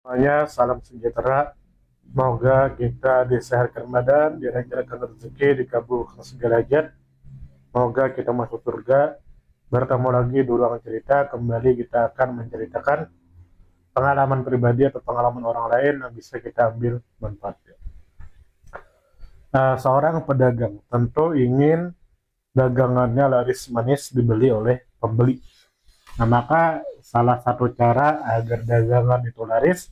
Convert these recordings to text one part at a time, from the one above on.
Semuanya salam sejahtera. Semoga kita disehatkan badan, dilancarkan rezeki, dikabulkan segala hajat. Semoga kita masuk surga. Bertemu lagi di ruang cerita. Kembali kita akan menceritakan pengalaman pribadi atau pengalaman orang lain yang bisa kita ambil manfaatnya. Seorang pedagang tentu ingin dagangannya laris manis dibeli oleh pembeli. Nah, maka salah satu cara agar dagangan itu laris,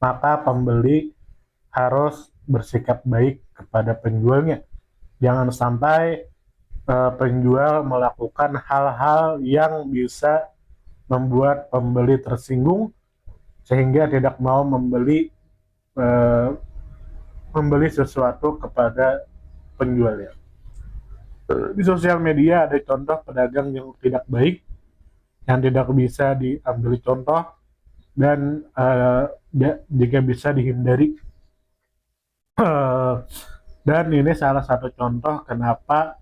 maka pembeli harus bersikap baik kepada penjualnya. Jangan sampai penjual melakukan hal-hal yang bisa membuat pembeli tersinggung sehingga tidak mau eh, membeli sesuatu kepada penjualnya. Di sosial media ada contoh pedagang yang tidak baik, yang tidak bisa diambil contoh dan jika bisa dihindari. Dan ini salah satu contoh kenapa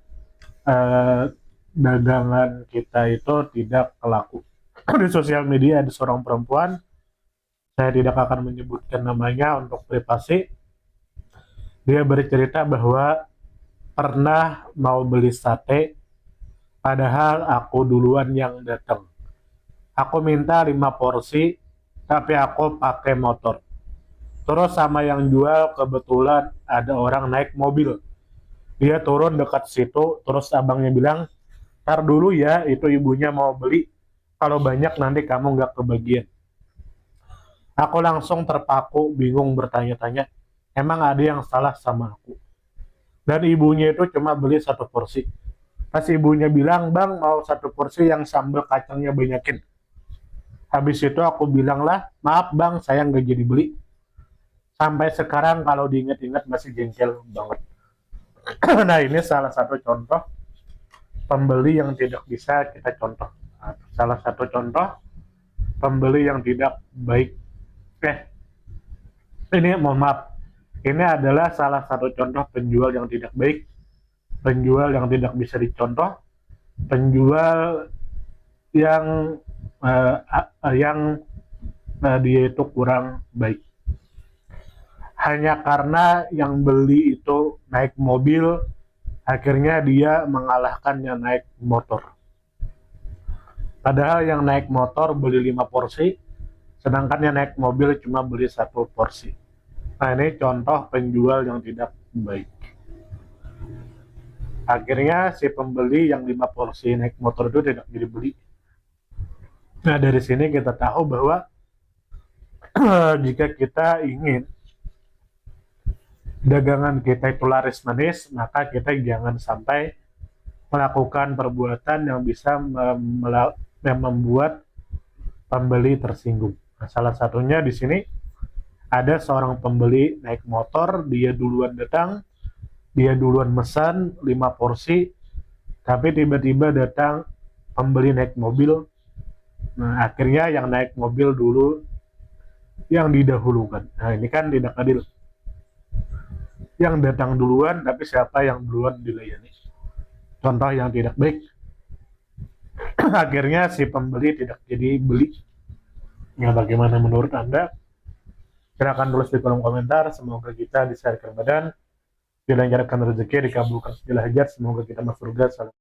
dagangan kita itu tidak laku. Di sosial media ada seorang perempuan, saya tidak akan menyebutkan namanya untuk privasi. Dia bercerita bahwa pernah mau beli sate, padahal aku duluan yang datang. Aku minta 5 porsi, tapi aku pakai motor. Terus sama yang jual kebetulan ada orang naik mobil. Dia turun dekat situ, terus abangnya bilang, "Ntar dulu ya, itu ibunya mau beli. Kalau banyak nanti kamu nggak kebagian." Aku langsung terpaku, bingung bertanya-tanya, emang ada yang salah sama aku? Dan ibunya itu cuma beli 1 porsi. Pas ibunya bilang, "Bang, mau 1 porsi yang sambal kacangnya banyakin." Habis itu aku bilang lah, "Maaf bang, saya nggak jadi beli." Sampai sekarang kalau diingat-ingat masih jengkel banget. Nah, ini salah satu contoh pembeli yang tidak bisa kita contoh. Salah satu contoh pembeli yang tidak baik. Ini mohon maaf. Ini adalah salah satu contoh penjual yang tidak baik, penjual yang tidak bisa dicontoh, penjual yang dia itu kurang baik. Hanya karena yang beli itu naik mobil, akhirnya dia mengalahkan yang naik motor. Padahal yang naik motor beli 5 porsi, sedangkan yang naik mobil cuma beli 1 porsi. Nah, ini contoh penjual yang tidak baik. Akhirnya si pembeli yang 5 porsi naik motor itu tidak jadi beli. Nah, dari sini kita tahu bahwa jika kita ingin dagangan kita itu laris manis, maka kita jangan sampai melakukan perbuatan yang bisa membuat pembeli tersinggung. Nah, salah satunya di sini ada seorang pembeli naik motor, dia duluan datang, dia duluan mesan 5 porsi, tapi tiba-tiba datang pembeli naik mobil. Nah, akhirnya yang naik mobil dulu yang didahulukan. Nah, ini kan tidak adil. Yang datang duluan, tapi siapa yang duluan dilayani. Contoh yang tidak baik. Akhirnya si pembeli tidak jadi beli. Ya, bagaimana menurut Anda? Silahkan tulis di kolom komentar. Semoga kita disehatkan badan, dilancarkan rezeki, dikabulkan segala hajat. Semoga kita masuk surga. Salam.